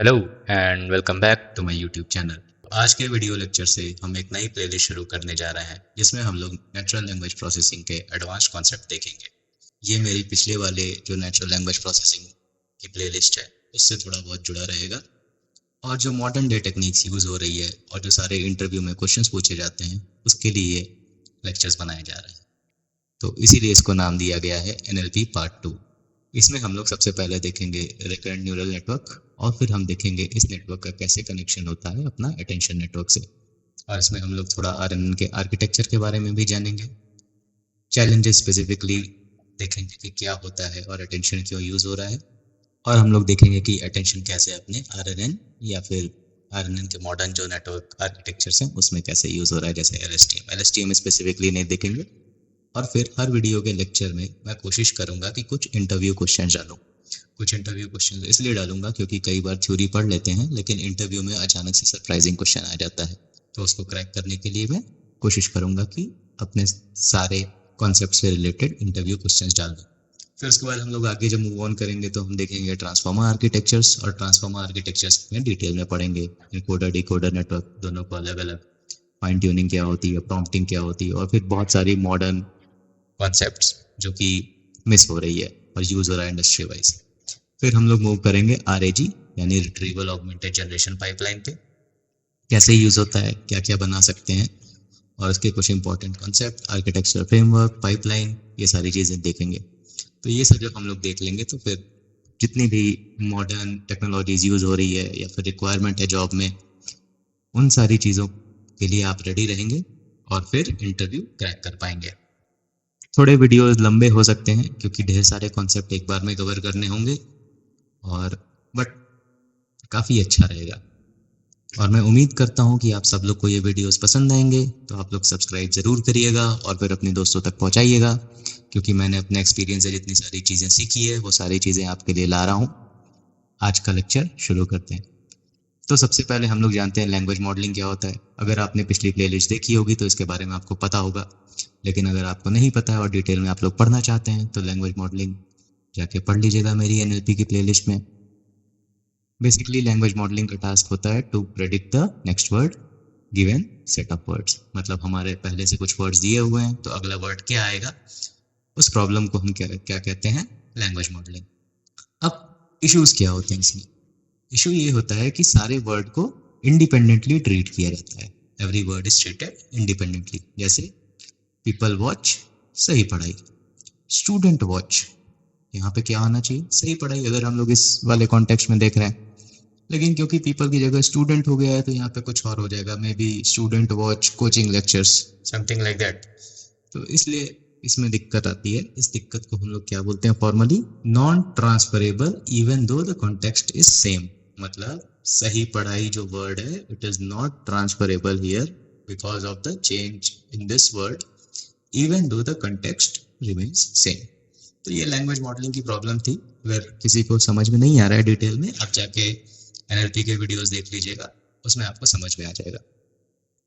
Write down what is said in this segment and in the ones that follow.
Hello and welcome back to my YouTube channel. आज के video lecture से हम एक नई प्लेलिस्ट शुरू करने जा रहे हैं जिसमें हम लोग नेचुरल लैंग्वेज प्रोसेसिंग के एडवांस कॉन्सेप्ट देखेंगे। ये मेरी पिछले वाले जो नेचुरल लैंग्वेज प्रोसेसिंग की प्लेलिस्ट है उससे थोड़ा बहुत जुड़ा रहेगा, और जो मॉडर्न डे टेक्निक्स यूज़ हो रही है और जो सारे इंटरव्यू में क्वेश्चंस पूछे जाते हैं उसके लिए लेक्चर्स बनाए जा रहे हैं। तो इसीलिए इसको नाम दिया गया है NLP पार्ट 2। इसमें हम लोग सबसे पहले देखेंगे रिकरेंट न्यूरल नेटवर्क, और फिर हम देखेंगे इस नेटवर्क का कैसे कनेक्शन होता है अपना अटेंशन नेटवर्क से। और इसमें हम लोग थोड़ा RNN के आर्किटेक्चर के बारे में भी जानेंगे, चैलेंजेस स्पेसिफिकली देखेंगे कि क्या होता है और अटेंशन क्यों यूज़ हो रहा है, और हम लोग देखेंगे कि अटेंशन कैसे अपने RNN या फिर RNN के मॉडर्न जो नेटवर्क आर्किटेक्चर्स हैं उसमें कैसे यूज़ हो रहा है, जैसे LSTM स्पेसिफिकली नहीं देखेंगे। और फिर हर वीडियो के लेक्चर में मैं कोशिश करूंगा कि कुछ इंटरव्यू क्वेश्चन डालूं। कुछ इंटरव्यू क्वेश्चन इसलिए डालूंगा क्योंकि कई बार थ्योरी पढ़ लेते हैं लेकिन इंटरव्यू में अचानक से सरप्राइजिंग क्वेश्चन आ जाता है, तो उसको क्रैक करने के लिए मैं कोशिश करूंगा कि अपने सारे कॉन्सेप्ट से रिलेटेड इंटरव्यू क्वेश्चन डाल दूँ। फिर उसके बाद हम लोग आगे जब मूव ऑन करेंगे तो हम देखेंगे ट्रांसफॉर्मर आर्किटेक्चर्स, और ट्रांसफॉर्मर आर्किटेक्चर्स में डिटेल में पढ़ेंगे इनकोडर डिकोडर नेटवर्क दोनों को अलग अलग, फाइन ट्यूनिंग क्या होती है, प्रॉम्प्टिंग क्या होती है, और फिर बहुत सारी मॉडर्न कॉन्सेप्ट्स जो कि मिस हो रही है और यूज़ हो रहा है इंडस्ट्री वाइज। फिर हम लोग मूव करेंगे RAG यानी रिट्रीवल ऑगमेंटेड जनरेशन पाइपलाइन पे, कैसे यूज़ होता है, क्या क्या बना सकते हैं, और उसके कुछ important concept, architecture framework, pipeline, ये सारी चीज़ें देखेंगे। तो ये सब जब हम लोग देख लेंगे तो फिर जितनी भी मॉडर्न टेक्नोलॉजीज यूज़ हो रही है या फिर रिक्वायरमेंट है जॉब में, उन सारी चीज़ों के लिए आप रेडी रहेंगे और फिर इंटरव्यू क्रैक कर पाएंगे। थोड़े वीडियोस लंबे हो सकते हैं क्योंकि ढेर सारे कॉन्सेप्ट एक बार में कवर करने होंगे, और बट काफ़ी अच्छा रहेगा। और मैं उम्मीद करता हूँ कि आप सब लोग को ये वीडियोस पसंद आएंगे, तो आप लोग सब्सक्राइब ज़रूर करिएगा और फिर अपने दोस्तों तक पहुँचाइएगा, क्योंकि मैंने अपने एक्सपीरियंस से जितनी सारी चीज़ें सीखी है वो सारी चीज़ें आपके लिए ला रहा हूँ। आज का लेक्चर शुरू करते हैं। तो सबसे पहले हम लोग जानते हैं लैंग्वेज मॉडलिंग क्या होता है। अगर आपने पिछली प्लेलिस्ट देखी होगी तो इसके बारे में आपको पता होगा, लेकिन अगर आपको नहीं पता है और डिटेल में आप लोग पढ़ना चाहते हैं तो लैंग्वेज मॉडलिंग जाके पढ़ लीजिएगा मेरी NLP की प्लेलिस्ट में। बेसिकली लैंग्वेज मॉडलिंग का टास्क होता है to predict the next word given set of words. मतलब हमारे पहले से कुछ वर्ड्स दिए हुए हैं तो अगला वर्ड क्या आएगा, उस प्रॉब्लम को हम क्या क्या कहते हैं, लैंग्वेज मॉडलिंग। अब इश्यूज क्या होते हैं इसमें? इशू ये होता है कि सारे वर्ड को इंडिपेंडेंटली ट्रीट किया जाता है। Every word is treated independently. जैसे पीपल वॉच, सही पढ़ाई। स्टूडेंट वॉच, यहाँ पे क्या होना चाहिए, सही पढ़ाई, अगर हम लोग इस वाले कॉन्टेक्स्ट में देख रहे हैं। लेकिन क्योंकि पीपल की जगह स्टूडेंट हो गया है तो यहाँ पे कुछ और हो जाएगा, may be student watch coaching lectures, something like that. तो इसलिए इसमें दिक्कत आती है। इस दिक्कत को हम लोग क्या बोलते हैं formally, non transferable even though the context is same. मतलब सही पढ़ाई जो वर्ड है it is not transferable here because of the change in this word even though the context remains same. तो ये लैंग्वेज मॉडलिंग की प्रॉब्लम थी। अगर किसी को समझ में नहीं आ रहा है डिटेल में, आप जाके NLP के वीडियोस देख लीजिएगा, उसमें आपको समझ में आ जाएगा।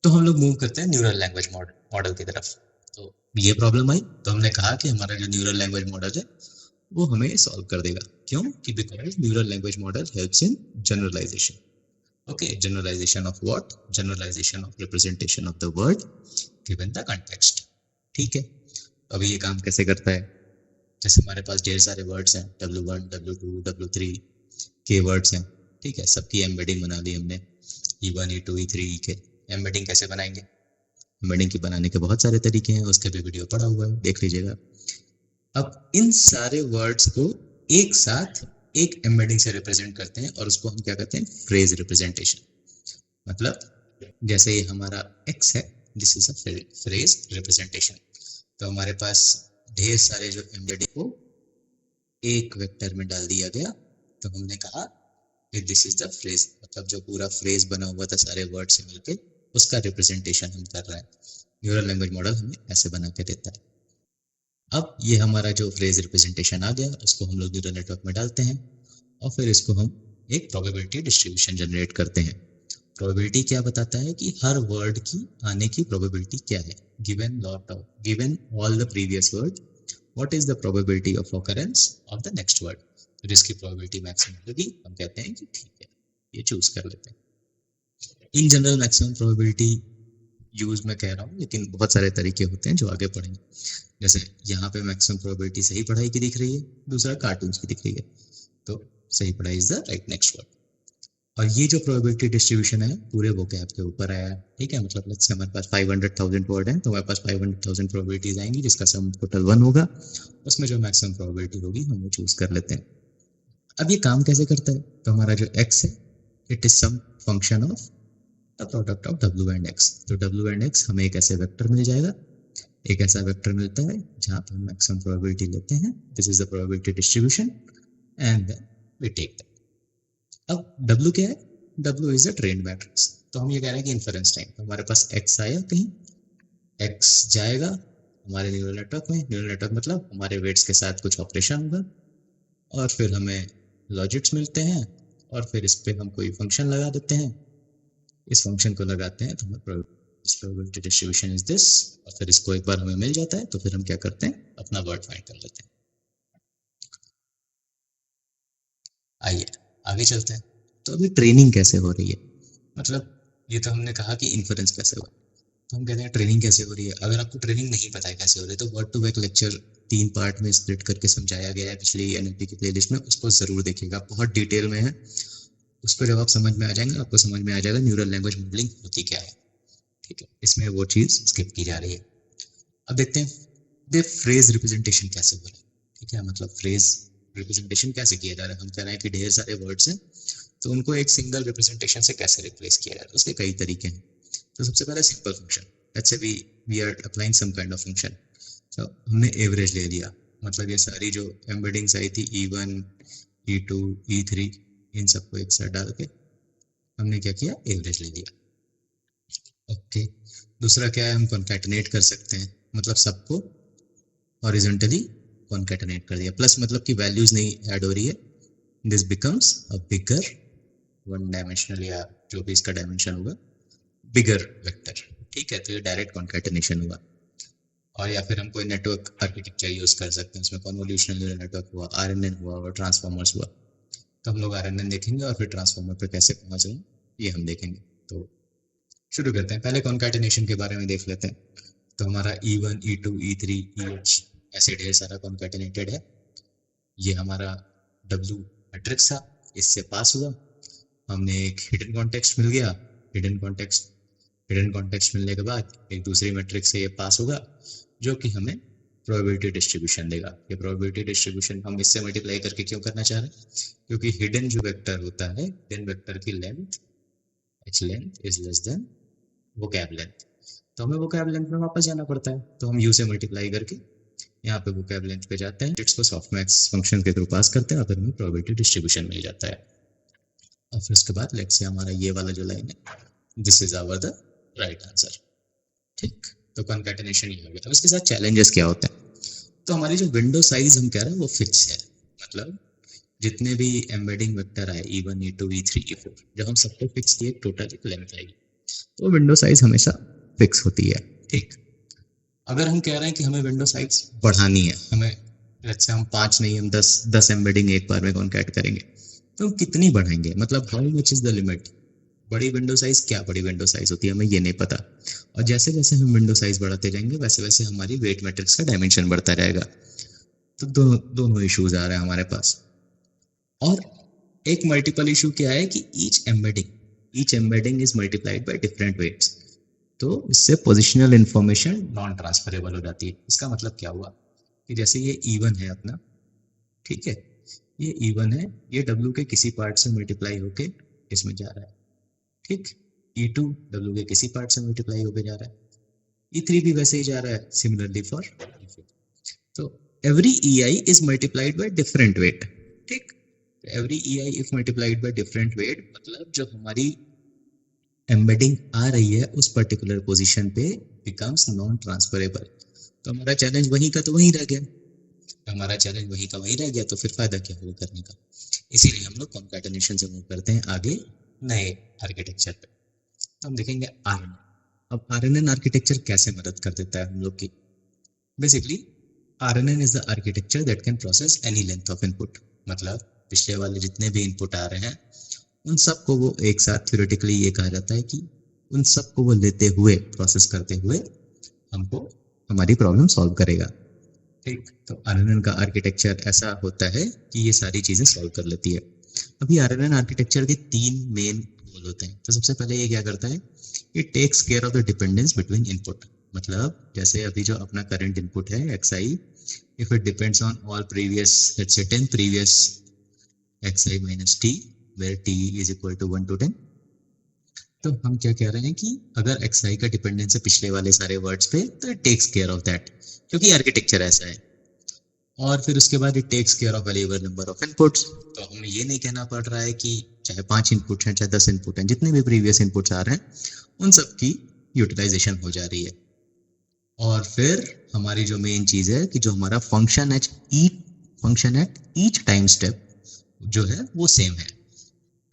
तो हम लोग मूव करते हैं न्यूरल लैंग्वेज मॉडल की तरफ। तो ये प्रॉब्लम आई तो हमने कहा कि हमारा जो न्यूरल लैंग्वेज मॉडल है वो हमें सॉल्व कर देगा। क्यों? कि because neural language model helps in generalization. Okay, generalization of what? Generalization of representation of the word given the context. ठीक है, अभी ये काम कैसे करता है? जैसे हमारे पास ढेर सारे वर्ड्स हैं, W1 W2 W3 के वर्ड्स हैं। ठीक है, सबकी एम्बेडिंग बना ली हमने, E1 E2 E3 के। एम्बेडिंग कैसे बनाएंगे? एम्बेडिंग की बनाने के बहुत सारे तरीके हैं, उसके भी वीडियो पड़ा हुआ है, देख लीजिएगा। अब इन सारे वर्ड्स को एक साथ एक एम्बेडिंग से रिप्रेजेंट करते हैं और उसको हम क्या कहते हैं, फ्रेज रिप्रेजेंटेशन। मतलब जैसे ये हमारा X है, this is a phrase representation. तो हमारे पास ढेर सारे जो एम्बेडिंग को एक वेक्टर में डाल दिया गया, तो हमने कहा कि दिस इज द फ्रेज। मतलब जो पूरा फ्रेज बना हुआ था सारे वर्ड से मिलके, उसका रिप्रेजेंटेशन हम कर रहे हैं। न्यूरल लैंग्वेज मॉडल हमें ऐसे बना के देता है। अब ये हमारा जो फ्रेज रिप्रेजेंटेशन आ गया उसको हम लोग न्यूरल नेटवर्क में डालते हैं और फिर इसको हम एक प्रोबेबिलिटी डिस्ट्रीब्यूशन जनरेट करते हैं। प्रोबेबिलिटी क्या बताता है कि हर वर्ड की आने की प्रोबेबिलिटी क्या है। Given all the previous word, what is the probability of occurrence of the next word. तो जिसकी प्रोबेबिलिटी मैक्सिमम होगी हम कहते हैं कि ठीक है, ये चूज कर लेते हैं। In general maximum probability use मैं कह रहा हूँ, लेकिन बहुत सारे तरीके होते हैं जो आगे पढ़ेंगे। जैसे यहाँ पे मैक्सिमम प्रोबेबिलिटी सही पढ़ाई की दिख रही है, दूसरा कार्टून्स की दिख रही है, तो सही पढ़ाई is the right next word. और ये जो प्रोबेबिलिटी डिस्ट्रीब्यूशन है पूरे वोकैब के ऊपर आया है, ठीक है। मतलब लेट्स से हमारे पास 500,000 वर्ड है, तो हमारे पास 500,000 प्रोबेबिलिटीज आएंगी जिसका सम टोटल 1 होगा। उसमें जो मैक्सिमम प्रोबेबिलिटी होगी हम वो चूज कर लेते हैं। अब ये काम कैसे करता है, तो हमारा जो x है it is some function of the product of w and x। तो w एंड x हमें एक ऐसे वेक्टर मिल जाएगा, एक ऐसा वेक्टर मिलता है जहां पर हम मैक्सिमम प्रोबेबिलिटी लेते हैं। This is the probability distribution and then we take that. अब W क्या है, W is a trained matrix. तो हम ये कह रहे हैं कि इन्फरेंस टाइम, तो हमारे पास x आया, कहीं x जाएगा हमारे न्यूरल नेटवर्क में। न्यूरल नेटवर्क मतलब हमारे वेट्स के साथ कुछ ऑपरेशन होगा और फिर हमें लॉजिक्स मिलते हैं और फिर इस पे हम कोई फंक्शन लगा देते हैं। इस फंक्शन को लगाते हैं तो हमें प्रोबेबिलिटी डिस्ट्रीब्यूशन इज दिस, और फिर इसको एक बार हमें मिल जाता है तो फिर हम क्या करते हैं, अपना वर्ड फाइंड कर लेते हैं। आइए आगे चलते हैं। तो अभी ट्रेनिंग कैसे हो रही है, मतलब ये तो हमने कहा कि इन्फरेंस कैसे हो, तो हम कहते हैं ट्रेनिंग कैसे हो रही है। अगर आपको ट्रेनिंग नहीं पता है कैसे हो रही है, तो word two vec lecture 3 part में स्प्लिट करके समझाया गया है पिछली एनएलपी की प्लेलिस्ट में, उसको जरूर देखिएगा, बहुत डिटेल में है। उसको जब आप समझ में आ जाएंगे, आपको समझ में आ जाएगा न्यूरल लैंग्वेज मॉडलिंग होती क्या है, ठीक है। इसमें वो चीज स्किप की जा रही है। अब देखते हैं दे फ्रेज रिप्रेजेंटेशन कैसे हो रहा है, ठीक है। मतलब फ्रेज रिप्रेजेंटेशन कैसे किया जा रहा है, हम कह रहे हैं कि ढेर सारे वर्ड्स हैं तो उनको एक सिंगल रिप्रेजेंटेशन से कैसे रिप्लेस किया जाए, उसके कई तरीके हैं। तो सबसे पहले simple function, let's say we are applying some kind of function. तो हमने एवरेज ले लिया, मतलब ये सारी जो एम्बेडिंग्स आई थी E1 E2 E3 इन सबको एक साथ डाल के हमने क्या किया, एवरेज ले लिया। ओके, दूसरा क्या है, हम कॉन्कैटिनेट कर सकते हैं, मतलब सबको हॉरिजॉन्टली कॉन्कैटिनेट कर दिया। प्लस मतलब कि वैल्यूज नहीं ऐड हो रही है, this becomes a bigger one dimensional या जो भी इसका डायमेंशन होगा बिगर वेक्टर, ठीक है। तो ये डायरेक्ट कॉन्कैटिनेशन हुआ। और या फिर हम कोई नेटवर्क आर्किटेक्चर यूज कर सकते हैं, उसमें कन्वोल्यूशनल न्यूरल नेटवर्क हुआ, आरएनएन हुआ और ट्रांसफॉर्मर्स हुआ। तो हम लोग आरएनएन देखेंगे और फिर ट्रांसफॉर्मर पे कैसे पहुंच रहे हैं ये हम देखेंगे। तो शुरू करते हैं, पहले कॉन्कैटिनेशन के बारे में देख लेते हैं। तो हमारा E1 E2 E3 EH ऐसे ढेर सारा कॉन्कैटिनेटेड है। ये हमारा W मैट्रिक्स था, इससे पास हुआ, हमने एक हिडन कॉन्टेक्स्ट मिल गया। हिडन कॉन्टेक्स्ट मिलने के बाद एक दूसरी मैट्रिक्स से ये पास होगा जो कि हमें प्रोबेबिलिटी डिस्ट्रीब्यूशन देगा। ये प्रोबेबिलिटी डिस्ट्रीब्यूशन हम इससे मल्टीप्लाई करके क्यों करना चाह रहे हैं, क्योंकि हिडन जो वेक्टर होता है, हिडन वेक्टर की length h length is less then vocab length, तो हमें वोकैब लेंथ में वापस जाना पड़ता है। तो हम u से मल्टीप्लाई करके यहाँ पे वोकैब लेंथ पे जाते हैं, इसको सॉफ्टमैक्स फंक्शन के थ्रू पास करते हैं और फिर हमें प्रोबेबिलिटी डिस्ट्रीब्यूशन मिल जाता है। और फिर उसके बाद लेट्स से हमारा ये वाला जो लाइन है, this is our the right answer, ठीक। तो कॉन्कैटिनेशन ये हो गया। अब इसके साथ चैलेंजेस क्या होते हैं, तो हमारी जो विंडो साइज हम कह रहे हैं वो फिक्स है, मतलब जितने भी एम्बेडिंग वेक्टर आए E1 E2 E3 E4 जब हम सबको फिक्स किए टोटल एक लेंथ आएगी, तो विंडो साइज हमेशा फिक्स होती है, ठीक। अगर हम कह रहे हैं कि हमें विंडो साइज बढ़ानी है, हमें लेट्स से हम 5 नहीं हम 10 एम्बेडिंग एक बार में कॉन्कैट करेंगे, तो हम कितनी बढ़ाएंगे, मतलब how much is the limit. बड़ी विंडो साइज, क्या बड़ी विंडो साइज होती है हमें ये नहीं पता। और जैसे जैसे हम विंडो साइज बढ़ाते जाएंगे वैसे वैसे हमारी वेट मैट्रिक्स का डायमेंशन बढ़ता रहेगा। तो दोनों इश्यूज आ रहे हैं हमारे पास। और एक मल्टीपल इशू क्या है कि each embedding is multiplied by different weights, तो इससे पोजिशनल इंफॉर्मेशन नॉन ट्रांसफरेबल हो जाती है। इसका मतलब क्या हुआ कि जैसे ये E1 है अपना, ठीक है, ये E1 है, ये W के किसी पार्ट से मल्टीप्लाई होके इसमें जा रहा है, ठीक। E2 W के किसी पार्ट से मल्टीप्लाई होके जा रहा है, E3 भी वैसे ही जा रहा है, सिमिलरली फॉर E4। तो every EI is multiplied by different weight, ठीक। Every EI if multiplied by different weight, मतलब जो हमारी एम्बेडिंग आ रही है उस पर्टिकुलर पोजीशन पे बिकम्स नॉन ट्रांसफरेबल। तो हमारा चैलेंज वहीं का तो वहीं रह गया, तो फिर फायदा क्या होगा करने का। इसीलिए हम लोग कॉन्कैटिनेशन से मूव करते हैं आगे नए आर्किटेक्चर पे। तो हम देखेंगे आरएनएन। अब आरएनएन आर्किटेक्चर कैसे मदद कर देता है हम लोग की। Basically RNN is the architecture that can process any length of input, मतलब पिछले वाले जितने भी इनपुट आ रहे हैं उन सब को वो एक साथ थ्योरेटिकली ये कहा जाता है कि उन सब को वो लेते हुए प्रोसेस करते हुए हमको हमारी प्रॉब्लम सॉल्व करेगा। ठीक, तो आरएनएन का आर्किटेक्चर ऐसा होता है कि ये सारी चीजें सॉल्व कर लेती है। अभी आरएनएन आर्किटेक्चर के 3 मेन गोल होते हैं। तो सबसे पहले ये क्या करता है, it takes care of the dependence between input. मतलब जैसे अभी जो अपना करंट इनपुट है xi, if it depends on all previous let's say 10 previous xi minus t where t is equal to 1 to 10, तो हम क्या कह रहे हैं कि अगर xi का डिपेंडेंस है पिछले वाले सारे वर्ड्स पे, तो it takes care of that, क्योंकि आर्किटेक्चर ऐसा है। और फिर उसके बाद it takes care of variable number of inputs. तो हमें ये नहीं कहना पड़ रहा है कि चाहे 5 इनपुट हैं चाहे 10 इनपुट हैं, जितने भी प्रीवियस इनपुट्स आ रहे हैं उन सब की यूटिलाइजेशन हो जा रही है। और फिर हमारी जो मेन चीज है कि जो हमारा function at each time step जो है वो सेम है।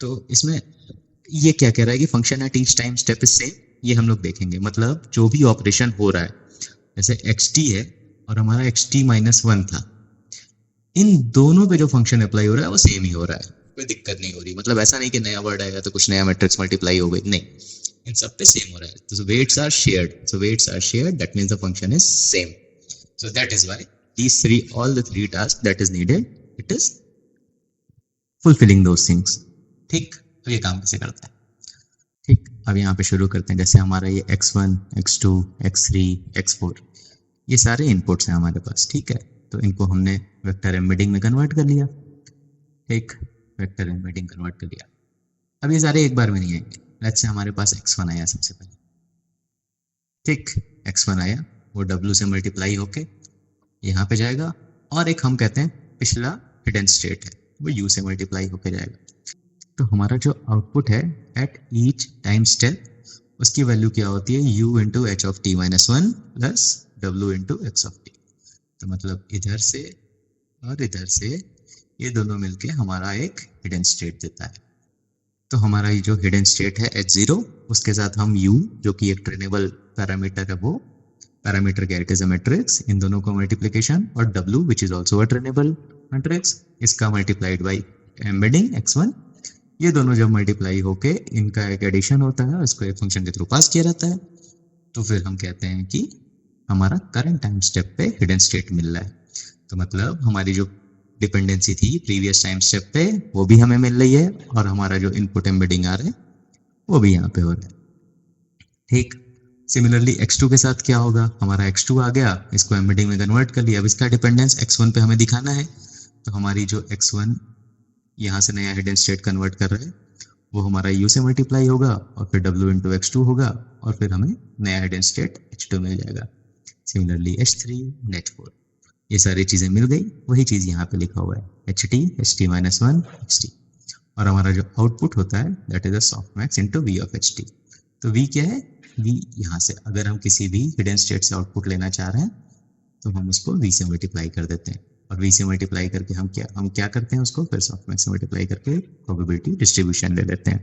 तो इसमें ये क्या कह रहा है कि function at each time step is same, ये हम लोग देखेंगे। मतलब जो भी ऑपरेशन हो रहा है, जैसे xt है और हमारा xt माइनस 1 था, इन दोनों पे जो फंक्शन अप्लाई हो रहा है वो सेम ही हो रहा है, कोई दिक्कत नहीं हो रही। मतलब ऐसा नहीं कि नया वर्ड आएगा तो कुछ नया मैट्रिक्स मल्टीप्लाई हो गई, नहीं, इन सब पे सेम हो रहा है। तो weights are shared, that means the function is same. So that is why these three, all the three tasks that is needed, it is fulfilling those things। ठीक, तो ये काम कैसे करता है? ठीक, अब यहाँ पे शुरू करते हैं। जैसे हमारा ये x1, x2, x3, x4 ये सारे इनपुट्स हैं हमारे पास, ठीक है। तो इनको हमने वेक्टर एम्बेडिंग में कन्वर्ट कर लिया। ठीक, वेक्टर एम्बेडिंग कन्वर्ट कर लिया। अब ये सारे एक बार में नहीं आएंगे। लेट्स से हमारे पास x1 आया सबसे पहले। ठीक, x1 आया, वो w से मल्टीप्लाई होके यहाँ पे जाएगा, और एक हम कहते हैं पिछला हिडन स्टेट है, वो u से मल्टीप्लाई होके जाएगा। तो हमारा जो आउटपुट है एट ईच टाइम स्टेप, उसकी वैल्यू क्या होती है, u into H of T minus 1 plus w into x of T. तो मतलब इधर से और इधर से ये दोनों मिलके हमारा एक हिडन स्टेट देता है। तो हमारा ये जो हिडन स्टेट है h0, उसके साथ हम u जो कि एक ट्रेनेबल पैरामीटर है, वो पैरामीटर क्या, इट इज अ मैट्रिक्स, इन दोनों को मल्टीप्लिकेशन, और w which is also a trainable matrix, इसका मल्टीप्लाइड बाय एम्बेडिंग x1। ये दोनों जब मल्टीप्लाई होके इनका एक एडिशन होता है, इसको एक फंक्शन के थ्रू पास किया जाता है। तो फिर हम कहते हैं कि हमारा करंट टाइम स्टेप पे हिडन स्टेट मिल रहा है। तो मतलब हमारी जो डिपेंडेंसी थी प्रीवियस टाइम स्टेप पे, वो भी हमें मिल रही है, और हमारा जो इनपुट एम्बेडिंग आ रहा है वो भी यहाँ पे हो रहा है। ठीक, सिमिलरली x2 के साथ क्या होगा, हमारा x2 आ गया, इसको एम्बेडिंग में कन्वर्ट कर लिया। अब इसका डिपेंडेंस x1 पे हमें दिखाना है, तो हमारी जो x1 यहाँ से नया हिडन स्टेट कन्वर्ट कर रहे हैं, वो हमारा u से मल्टीप्लाई होगा, और फिर w इंटू x2 होगा, और फिर हमें नया हिडन स्टेट h2 मिल जाएगा। सिमिलरली h3 h4, ये सारी चीजें मिल गई। वही चीज यहाँ पे लिखा हुआ है ht माइनस 1 xt, और हमारा जो आउटपुट होता है that is a softmax into v of ht। तो v क्या है, v यहाँ से अगर हम किसी भी हिडन स्टेट से आउटपुट लेना चाह रहे हैं तो हम उसको v से मल्टीप्लाई कर देते हैं, और v से मल्टीप्लाई करके हम क्या करते हैं, उसको फिर सॉफ्टमैक्स से मल्टीप्लाई करके प्रोबेबिलिटी डिस्ट्रीब्यूशन ले लेते हैं।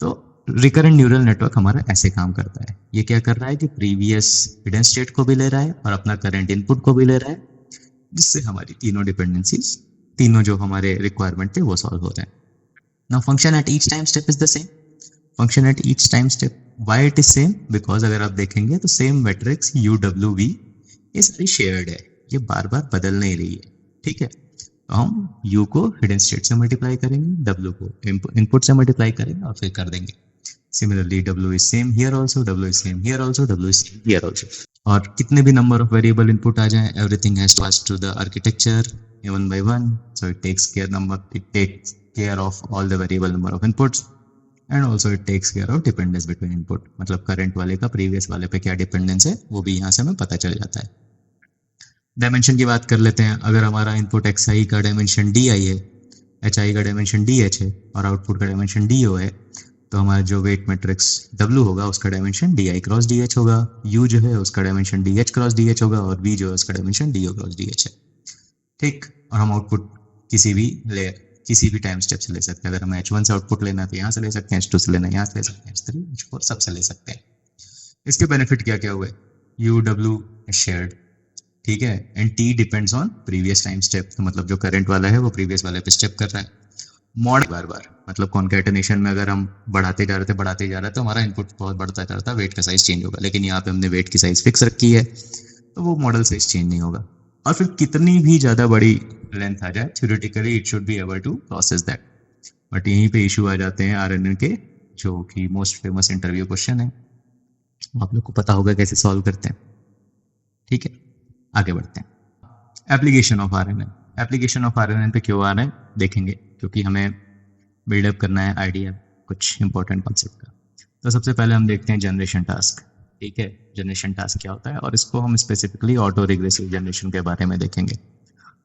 तो रिकरेंट न्यूरल नेटवर्क हमारा ऐसे काम करता है। ये क्या कर रहा है कि प्रीवियस हिडन स्टेट को भी ले रहा है और अपना करंट इनपुट को भी ले रहा है, जिससे हमारी तीनों डिपेंडेंसीज, तीनों जो हमारे रिक्वायरमेंट थे वो सॉल्व होते हैं। Now function at each time step is the same. Function at each time step, why it is same, because अगर आप देखेंगे तो same matrix u w v ये सारी शेयर्ड है, ये बार बार बदल नहीं रही है। ठीक है, तो हम u को हिडन स्टेट से मल्टीप्लाई करेंगे, w को इनपुट से मल्टीप्लाई करेंगे, और फिर कर देंगे। Similarly w is same here also, w is same here also, w is same here also. और कितने भी नंबर ऑफ वेरिएबल इनपुट आ जाए, everything has to pass through the architecture one by one, so it takes care of all the variable number of inputs, and also it takes care of dependence between input. मतलब current वाले का previous वाले पे क्या dependence है, वो भी यहाँ से हमें पता चल जाता है। डायमेंशन की बात कर लेते हैं। अगर हमारा इनपुट xi का डायमेंशन di है, hi का डायमेंशन dh है, और आउटपुट का डायमेंशन do है, तो हमारा जो वेट मैट्रिक्स w होगा उसका डायमेंशन di क्रॉस dh होगा, u जो है उसका डायमेंशन dh क्रॉस dh होगा, और v जो है उसका डायमेंशन do क्रॉस dh है। ठीक, और हम आउटपुट किसी भी टाइम स्टेप से ले सकते हैं। अगर हमें h1 से आउटपुट लेना है तो यहाँ से ले सकते हैं, h2 से लेना है यहाँ से ले सकते हैं, h3 h4 सबसे ले सकते हैं। इसके बेनिफिट क्या क्या हुए, u w शेयर्ड, ठीक है, and t depends on previous time step. तो मतलब जो करंट वाला है वो प्रीवियस वाले पे स्टेप कर रहा है, मॉड बार बार मतलब कॉन्केटेनेशन में अगर हम बढ़ाते जा रहे हैं तो हमारा इनपुट बहुत बढ़ता जा रहा था, वेट का साइज चेंज होगा, लेकिन यहाँ पे हमने वेट की साइज फिक्स रखी है तो वो मॉडल साइज चेंज नहीं होगा। और फिर कितनी भी ज़्यादा बड़ी लेंथ आ जाए, theoretically it should be able to process that. But यहीं पे इशू आ जाते हैं आरएनएन के, जो कि मोस्ट फेमस इंटरव्यू क्वेश्चन है, आप लोग को पता होगा कैसे सॉल्व करते हैं। ठीक है, आगे बढ़ते हैं। Application of RNN, application of RNN पे क्यों आ रहा है देखेंगे, क्योंकि हमें बिल्डअप करना है आइडिया कुछ इंपॉर्टेंट कॉन्सेप्ट का। तो सबसे पहले हम देखते हैं जनरेशन टास्क। ठीक है, जनरेशन टास्क क्या होता है, और इसको हम स्पेसिफिकली ऑटो रिग्रेसिव जनरेशन के बारे में देखेंगे।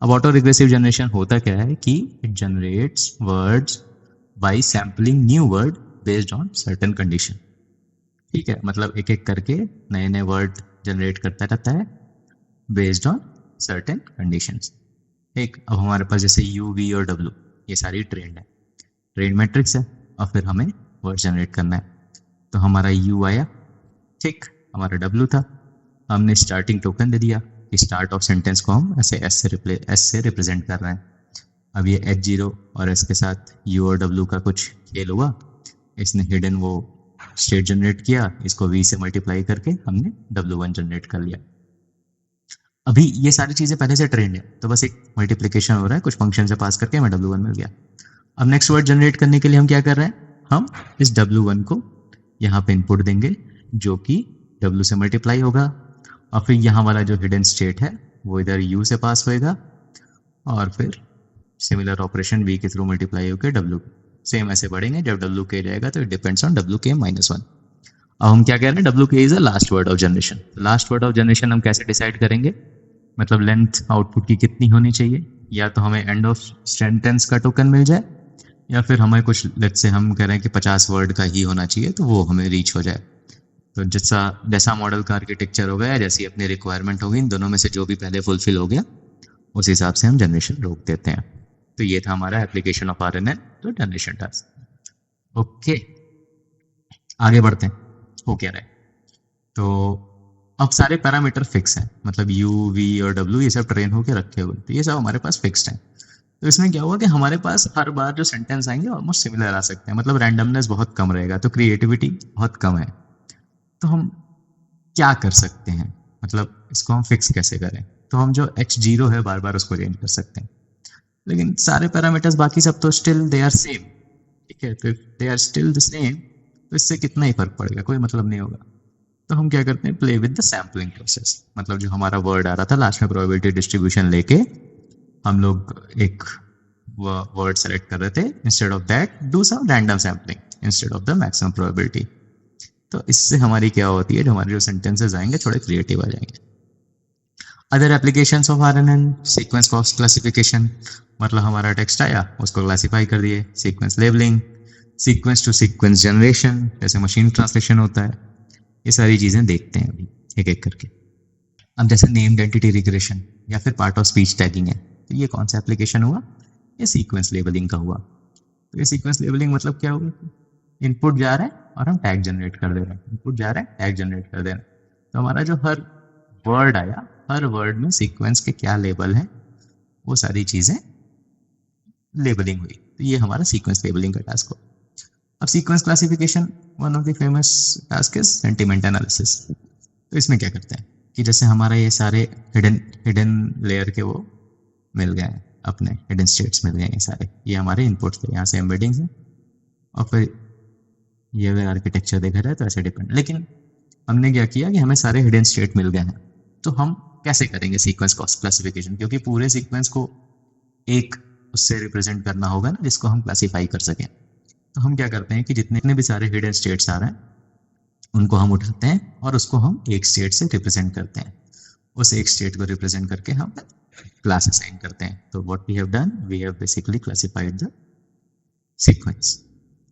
अब ऑटो रिग्रेसिव जनरेशन होता क्या है कि it generates words by sampling new word based on certain condition. ठीक है, मतलब एक एक करके नए नए वर्ड जनरेट करता रहता है बेस्ड ऑन सर्टेन कंडीशंस। ठीक, अब हमारे पास जैसे यू, वी और डब्ल्यू ये सारी ट्रेंड है, ट्रेंड मैट्रिक्स है, और फिर हमें वर्ड जनरेट करना है। तो हमारा यू आया, ठीक, हमारा डब्ल्यू था, हमने स्टार्टिंग टोकन दे दिया कि स्टार्ट ऑफ सेंटेंस को हम ऐसे एस से रिप्रेजेंट कर रहे हैं। अब ये एच जीरो और एस के साथ यू और डब्ल्यू का कुछ खेल हुआ, इसने हिडन वो स्टेट जनरेट किया, इसको वी से मल्टीप्लाई करके हमने W1 जनरेट कर लिया। अभी ये सारी चीजें पहले से ट्रेंड है, तो बस एक मल्टीप्लिकेशन हो रहा है, कुछ फंक्शन से पास करके हमें W1 मिल गया। अब नेक्स्ट वर्ड जनरेट करने के लिए हम क्या कर रहे हैं, हम इस W1 को यहाँ पे इनपुट देंगे जो कि W से मल्टीप्लाई होगा, और फिर यहाँ वाला जो हिडन स्टेट है वो इधर U से पास होएगा, और फिर सिमिलर ऑपरेशन V के थ्रू मल्टीप्लाई होकर W सेम ऐसे बढ़ेंगे। जब W के जाएगा तो इट डिपेंड्स ऑन WK-1। अब हम क्या कह रहे हैं, WK is the last word of generation. Last word of generation हम कैसे डिसाइड करेंगे, मतलब लेंथ आउटपुट की कितनी होनी चाहिए, या तो हमें एंड ऑफ सेंटेंस का टोकन मिल जाए, या फिर हमें कुछ लेट्स से हम कह रहे हैं कि 50 वर्ड का ही होना चाहिए तो वो हमें रीच हो जाए। तो जैसा जैसा मॉडल का आर्किटेक्चर हो गया, जैसी अपनी रिक्वायरमेंट होगी, इन दोनों में से जो भी पहले फुलफिल हो गया उस हिसाब से हम जनरेशन रोक देते हैं। तो ये था हमारा एप्लीकेशन ऑफ आरएनएन तो जनरेशन टास्क। ओके, आगे बढ़ते हैं। हो क्या रहा है, तो अब सारे पैरामीटर फिक्स हैं, मतलब यू, वी और डब्ल्यू ये सब ट्रेन होकर रखे हुए, तो ये सब हमारे पास फिक्स्ड हैं। तो इसमें क्या हुआ कि हमारे पास हर बार जो सेंटेंस आएंगे ऑलमोस्ट सिमिलर आ सकते हैं, मतलब रैंडमनेस बहुत कम रहेगा, तो क्रिएटिविटी बहुत कम है। तो हम क्या कर सकते हैं, मतलब इसको हम फिक्स कैसे करें, तो हम जो H0 है बार बार उसको चेंज कर सकते हैं, लेकिन सारे पैरामीटर्स बाकी सब तो स्टिल दे आर सेम। ठीक है, तो they are still the same, तो इससे कितना ही फर्क पड़ेगा, कोई मतलब नहीं होगा। तो हम क्या करते हैं, play with the sampling process, मतलब जो हमारा वर्ड आ रहा था लास्ट में प्रोबेबिलिटी डिस्ट्रीब्यूशन लेके हम लोग एक वर्ड सेलेक्ट कर रहे थे, instead of that do some random sampling instead of the maximum probability. तो इससे हमारी क्या होती है, जो हमारे जो सेंटेंसेस आएंगे थोड़े क्रिएटिव आ जाएंगे। Other applications of RNN, sequence cost classification, मतलब हमारा टेक्स्ट आया उसको क्लासिफाई कर दिए, sequence labelling, sequence to sequence generation जैसे मशीन ट्रांसलेशन होता है, ये सारी चीजें देखते हैं अभी एक एक करके। अब जैसे नेम्ड एंटिटी रिग्रेशन या फिर पार्ट ऑफ स्पीच टैगिंग है, तो ये कौन सा एप्लीकेशन हुआ, ये सीक्वेंस लेबलिंग का हुआ। तो ये सीक्वेंस लेबलिंग मतलब क्या होगा, इनपुट जा रहा है और हम टैग जनरेट कर दे रहे हैं, इनपुट जा रहा है टैग जनरेट कर दे रहे हैं। तो हमारा जो हर वर्ड आया, हर वर्ड में सीक्वेंस के क्या लेबल है, वो सारी चीजें लेबलिंग हुई। तो ये हमारा सीक्वेंस लेबलिंग का टास्क हो। अब sequence classification, one of the famous task is sentiment analysis. तो इसमें क्या करते हैं कि जैसे हमारा ये सारे हिडन लेयर के वो मिल गए हैं, अपने हिडन स्टेट्स मिल गए हैं, ये सारे ये हमारे इनपुट्स थे, यहाँ से एम्बेडिंग्स हैं, और फिर ये अगर आर्किटेक्चर देखा जाए तो ऐसे डिपेंड। लेकिन हमने क्या किया कि हमें सारे हिडन स्टेट मिल गए हैं, तो हम कैसे करेंगे सीक्वेंस क्लासिफिकेशन, क्योंकि पूरे सीक्वेंस को एक उससे रिप्रेजेंट करना होगा ना जिसको हम क्लासीफाई कर सकें। तो हम क्या करते हैं कि जितने भी सारे हिडन स्टेट्स आ रहे हैं उनको हम उठाते हैं और उसको हम एक स्टेट से रिप्रेजेंट करते हैं, उस एक स्टेट को रिप्रेजेंट करके हम क्लास असाइन करते हैं। तो what we have done, we have basically classified the sequence.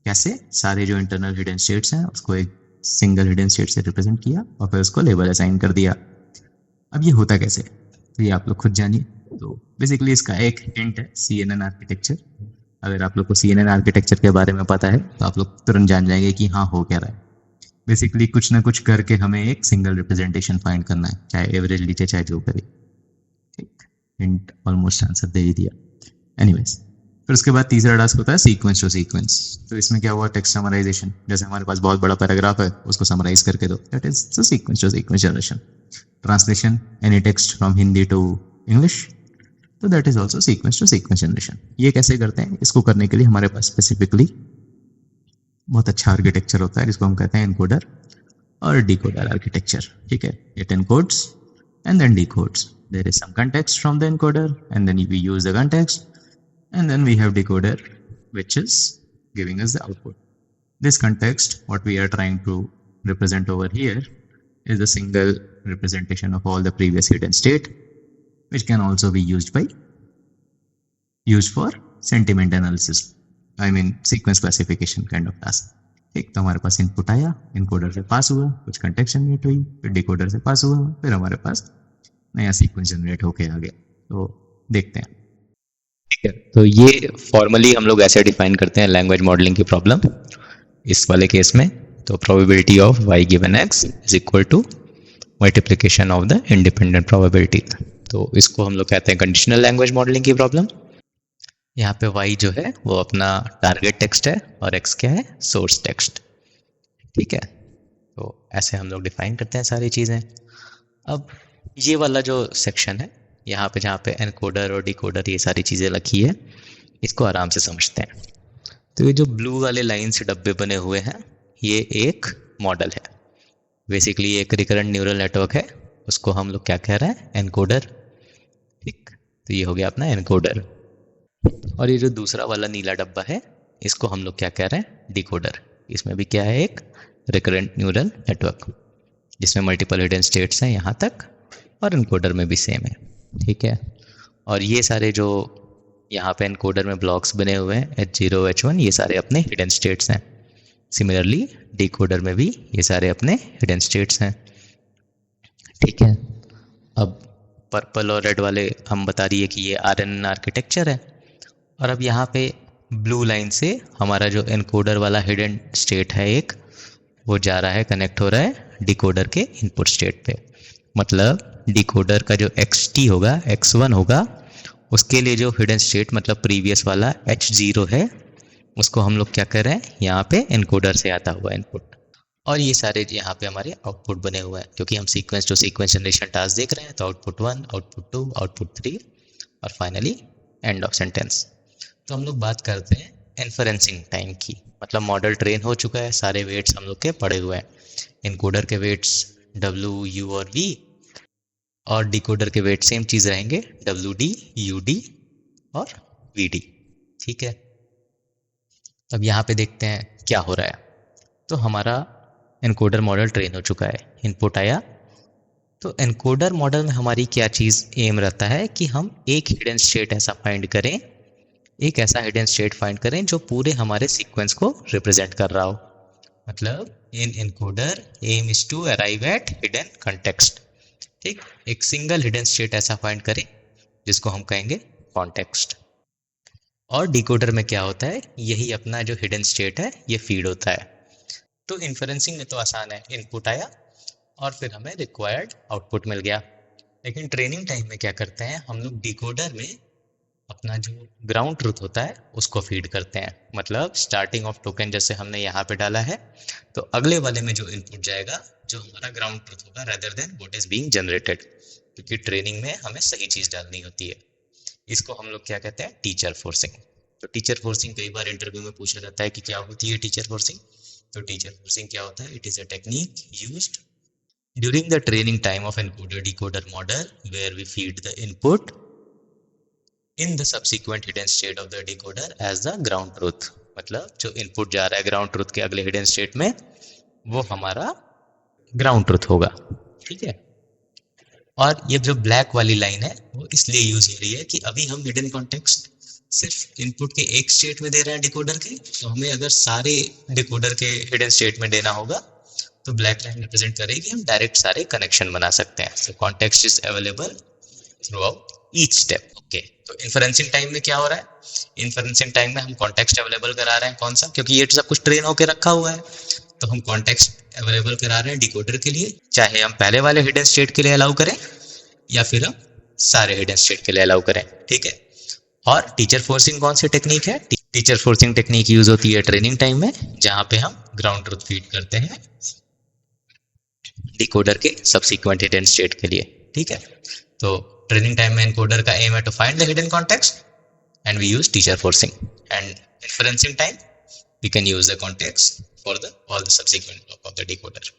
कैसे, सारे जो इंटरनल हिडन स्टेट्स हैं उसको एक सिंगल हिडन स्टेट से रिप्रेजेंट किया और फिर उसको लेबल असाइन कर दिया। अब ये होता कैसे, तो ये आप लोग खुद जानिए। तो बेसिकली इसका एक हिंट है CNN आर्किटेक्चर। अगर आप लोग को CNN आर्किटेक्चर के बारे में पता है तो आप लोग तुरंत जान जाएंगे कि हाँ हो क्या रहा है। बेसिकली कुछ ना कुछ करके हमें एक सिंगल रिप्रेजेंटेशन फाइंड करना है, चाहे एवरेज लीजिए चाहे जो करे। ठीक, हिंट ऑलमोस्ट आंसर दे ही दिया। एनीवेज, फिर उसके बाद तीसरा टास्क होता है सीक्वेंस टू सीक्वेंस। तो इसमें क्या हुआ, टेक्स्ट समराइजेशन। जैसे हमारे पास बहुत बड़ा पैराग्राफ है, उसको समराइज करके दो, that is the sequence to sequence generation. Translation, any text from Hindi to English, तो that is also sequence to sequence generation. ये कैसे करते हैं, इसको करने के लिए हमारे पास स्पेसिफिकली बहुत अच्छा आर्किटेक्चर होता है जिसको हम कहते हैं एनकोडर और डिकोडर आर्किटेक्चर। ठीक है, it encodes and then decodes. There is some context from the encoder, and then we use the context, and then we have decoder, which is giving us the output. This context, what we are trying to represent over here, is a single representation of all the previous hidden state, which can also be used for sentiment analysis. I mean sequence classification kind of task. एक तो हमारे पास input आया, encoder से पास हुआ, कुछ context generate हुई, फिर decoder से पास हुआ, फिर हमारे पास नया सीक्वेंस जनरेट होके आ गया। तो देखते हैं। ठीक है, तो ये फॉर्मली हम लोग ऐसे डिफाइन करते हैं लैंग्वेज मॉडलिंग की प्रॉब्लम इस वाले केस में। तो probability of y given x is equal to multiplication of the independent probability. तो इसको हम लोग कहते हैं कंडीशनल लैंग्वेज मॉडलिंग की प्रॉब्लम। यहाँ पे y जो है वो अपना टारगेट टेक्स्ट है और x क्या है, सोर्स टेक्स्ट। ठीक है, तो ऐसे हम लोग डिफाइन करते हैं सारी चीज़ें। अब ये वाला जो सेक्शन है यहाँ पे, जहाँ पे एनकोडर और डिकोडर ये सारी चीज़ें लिखी है, इसको आराम से समझते हैं। तो ये जो ब्लू वाले लाइन से डब्बे बने हुए हैं, ये एक मॉडल है, बेसिकली एक रिकरेंट न्यूरल नेटवर्क है, उसको हम लोग क्या कह रहे हैं, एनकोडर। ठीक, तो ये हो गया अपना एनकोडर। और ये जो दूसरा वाला नीला डब्बा है, इसको हम लोग क्या कह रहे हैं, डिकोडर। इसमें भी क्या है, एक रिकरेंट न्यूरल नेटवर्क जिसमें मल्टीपल हिडन स्टेट्स हैं यहाँ तक, और एनकोडर में भी सेम है। ठीक है, और ये सारे जो यहाँ पे एनकोडर में ब्लॉक्स बने हुए हैं H0 H1, ये सारे अपने हिडन स्टेट्स हैं। सिमिलरली डिकोडर में भी ये सारे अपने हिडन स्टेट्स हैं। ठीक है, अब पर्पल और रेड वाले हम बता रही है कि ये RNN आर्किटेक्चर है। और अब यहाँ पे ब्लू लाइन से हमारा जो एनकोडर वाला हिडन स्टेट है एक, वो जा रहा है, कनेक्ट हो रहा है डिकोडर के इनपुट स्टेट पे। मतलब डिकोडर का जो xt होगा, x1 होगा, उसके लिए जो हिडन स्टेट मतलब प्रीवियस वाला H0 है, उसको हम लोग क्या कर रहे हैं, यहाँ पे एनकोडर से आता हुआ इनपुट। और ये सारे यहाँ पे हमारे आउटपुट बने हुए हैं, क्योंकि हम sequence to sequence generation task देख रहे हैं। तो आउटपुट 1, आउटपुट 2, आउटपुट 3 और फाइनली एंड ऑफ सेंटेंस। तो हम लोग बात करते हैं इन्फरेंसिंग टाइम की। मतलब मॉडल ट्रेन हो चुका है, सारे वेट्स हम लोग के पड़े हुए हैं। इनकोडर के वेट्स W, U और V, और डिकोडर के वेट सेम चीज़ रहेंगे, WD, UD और VD। ठीक है, अब यहाँ पे देखते हैं क्या हो रहा है। तो हमारा एनकोडर मॉडल ट्रेन हो चुका है, इनपुट आया। तो एनकोडर मॉडल में हमारी क्या चीज़ एम रहता है कि हम एक हिडन स्टेट ऐसा फाइंड करें, एक ऐसा हिडन स्टेट फाइंड करें जो पूरे हमारे सीक्वेंस को रिप्रेजेंट कर रहा हो। मतलब in encoder aim is to arrive at hidden context. ठीक, एक सिंगल हिडन स्टेट ऐसा फाइंड करें जिसको हम कहेंगे कॉन्टेक्स्ट। और डिकोडर में क्या होता है, यही अपना जो हिडन स्टेट है ये फीड होता है। तो इन्फरेंसिंग में तो आसान है, इनपुट आया और फिर हमें रिक्वायर्ड आउटपुट मिल गया। लेकिन ट्रेनिंग टाइम में क्या करते हैं हम लोग, डिकोडर में अपना जो ग्राउंड ट्रूथ होता है उसको फीड करते हैं। मतलब स्टार्टिंग ऑफ टोकन जैसे हमने यहाँ पे डाला है, तो अगले वाले में जो इनपुट जाएगा जो हमारा ग्राउंड ट्रूथ होगा, rather than what is being generated, क्योंकि ट्रेनिंग में हमें सही चीज़ डालनी होती है। इसको हम लोग क्या कहते हैं, टीचर फोर्सिंग। तो टीचर फोर्सिंग कई बार इंटरव्यू में पूछा जाता है कि क्या होती है टीचर फोर्सिंग। तो टीचर फोर्सिंग क्या होता है, it is a technique used during the training time of encoder decoder model where we feed the input in the subsequent hidden state of the decoder as the ground truth. मतलब जो input जा रहा है ground truth के अगले hidden state में, वो हमारा ग्राउंड ट्रूथ होगा। ठीक है, और ये जो ब्लैक वाली लाइन है वो इसलिए यूज हो रही है कि अभी हम हिडन कॉन्टेक्स्ट सिर्फ इनपुट के एक स्टेट में दे रहे हैं डिकोडर के। तो हमें अगर सारे डिकोडर के हिडन स्टेट में देना होगा तो ब्लैक लाइन रिप्रेजेंट करेगी, हम डायरेक्ट सारे कनेक्शन बना सकते हैं। So context is available throughout each step. Okay, तो इन्फरेंसिंग टाइम में क्या हो रहा है, इन्फरेंसिंग टाइम में हम कॉन्टेक्स्ट अवेलेबल करा रहे हैं। कौन सा, क्योंकि ये सब कुछ ट्रेन होकर रखा हुआ है, तो हम कॉन्टेक्स्ट अवेलेबल करा रहे हैं डिकोडर के लिए, चाहे हम पहले वाले हिडन स्टेट के लिए अलाउ करें या फिर हम सारे हिडन स्टेट के लिए अलाउ करें। ठीक है, और टीचर फोर्सिंग कौन सी टेक्निक है? टीचर फोर्सिंग टेक्निक यूज होती है ट्रेनिंग टाइम में, जहां पे हम ग्राउंड ट्रुथ फीड करते हैं डिकोडर के सबसीक्वेंट हिडन स्टेट के लिए। ठीक है, तो ट्रेनिंग टाइम में एनकोडर का एम है to find the hidden context and we use teacher forcing, and inferencing time we can use the context for the all the subsequent block of the decoder.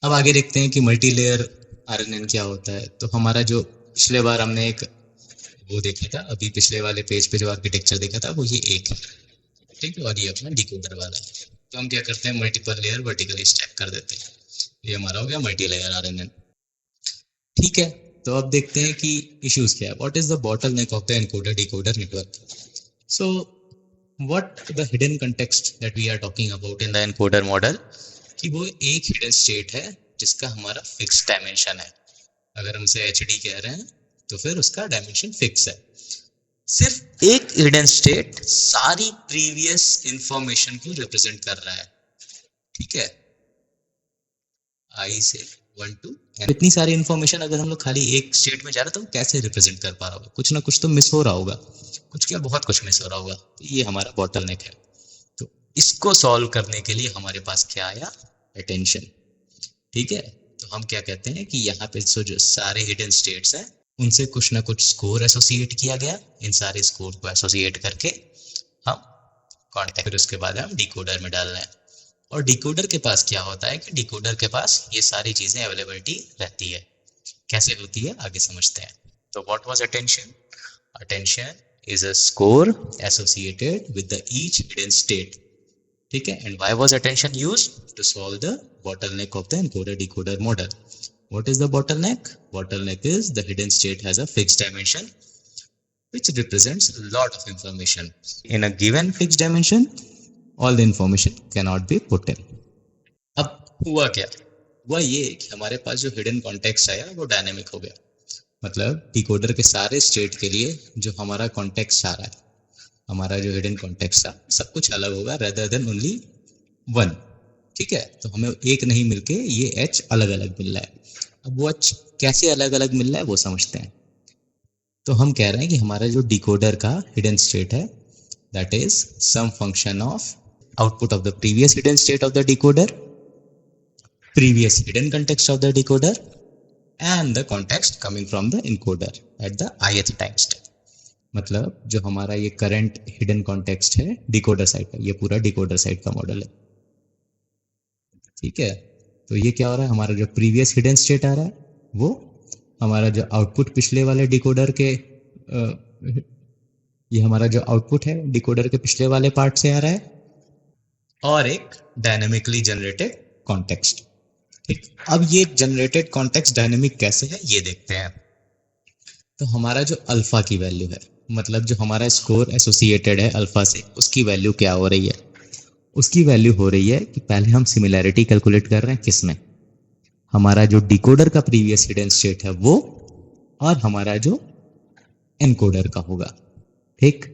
अब आगे देखते हैं कि multi layer RNN क्या होता है। तो हमारा जो पिछले बार हमने एक वो देखा था, अभी पिछले वाले पेज पे जो आर्किटेक्चर देखा था वो ये एक है, ठीक है, और ये अपना डिकोडर वाला है। तो हम क्या करते हैं, मल्टीपल लेयर वर्टिकली स्टैक कर देते हैं। ये हमारा हो गया मल्टी लेयर आरएनएन। ठीक है, तो अब देखते हैं कि इश्यूज क्या है। What is the bottleneck of the encoder decoder network? So what the hidden context that we are talking about in the encoder model, कि वो एक हिडन स्टेट है जिसका हमारा फिक्स डायमेंशन है। अगर हम उसे एचडी कह रहे हैं तो फिर उसका डायमेंशन फिक्स है। सिर्फ एक हिडन स्टेट सारी प्रीवियस इंफॉर्मेशन को रिप्रेजेंट कर रहा है। ठीक है, आई से 1 to n, इतनी सारी इंफॉर्मेशन अगर हम लोग खाली एक स्टेट में जा रहे हैं तो कैसे रिप्रेजेंट कर पा रहा होगा? कुछ ना कुछ तो मिस हो रहा होगा, कुछ क्या बहुत कुछ मिस हो रहा होगा। तो ये हमारा बॉटलनेक है। तो इसको सॉल्व करने के लिए हमारे पास क्या आया? अटेंशन। ठीक है, तो हम क्या कहते हैं कि यहाँ पे जो सारे हिडन स्टेट्स हैं उनसे कुछ ना कुछ स्कोर एसोसिएट किया गया। इन सारे स्कोर को एसोसिएट करके हम कॉन्टेक्ट, फिर उसके बाद हम डिकोडर में डाल रहे हैं। और डिकोडर के पास क्या होता है कि डिकोडर के पास ये सारी चीजें अवेलेबिलिटी रहती है। कैसे होती है आगे समझते हैं। तो what was attention? Attention is a score associated with the each hidden state. ठीक है, and why was attention used? To solve the bottleneck of the encoder decoder model. What is the bottleneck? Bottleneck is the hidden state has a fixed dimension which represents a lot of information. In a given fixed dimension, all the information cannot be put in. अब हुआ क्या? हुआ ये कि हमारे पास जो hidden context आया वो डायनेमिक हो गया। मतलब डिकोडर के सारे स्टेट के लिए जो हमारा कॉन्टेक्स्ट आ रहा है, हमारा जो हिडन कॉन्टेक्स्ट था, सब कुछ अलग होगा rather than only one. ठीक है, तो हमें एक नहीं मिलके ये एच अलग अलग मिल रहा है। अब वो एच कैसे अलग अलग मिल रहा है वो समझते हैं। तो हम कह रहे हैं कि हमारा जो डिकोडर का हिडन स्टेट है that is some function of output of the previous hidden state of the decoder, previous hidden context of the decoder and the context coming from the encoder at the ith time step. मतलब जो हमारा ये current hidden context है decoder side का, ये पूरा decoder side का model है। ठीक है, तो ये क्या हो रहा है, हमारा जो प्रीवियस हिडन स्टेट आ रहा है वो हमारा जो आउटपुट पिछले वाले डिकोडर के ये हमारा जो आउटपुट है डिकोडर के पिछले वाले पार्ट से आ रहा है, और एक डायनेमिकली जनरेटेड कॉन्टेक्स्ट। ठीक, अब ये जनरेटेड कॉन्टेक्स्ट डायनेमिक कैसे है ये देखते हैं। तो हमारा जो अल्फा की वैल्यू है, मतलब जो हमारा स्कोर एसोसिएटेड है अल्फा से, उसकी वैल्यू क्या हो रही है? उसकी वैल्यू हो रही है कि पहले हम सिमिलैरिटी कैलकुलेट कर रहे हैं किसमें, हमारा जो डिकोडर का प्रीवियस हिडन स्टेट है वो, और हमारा जो एनकोडर का होगा। ठीक,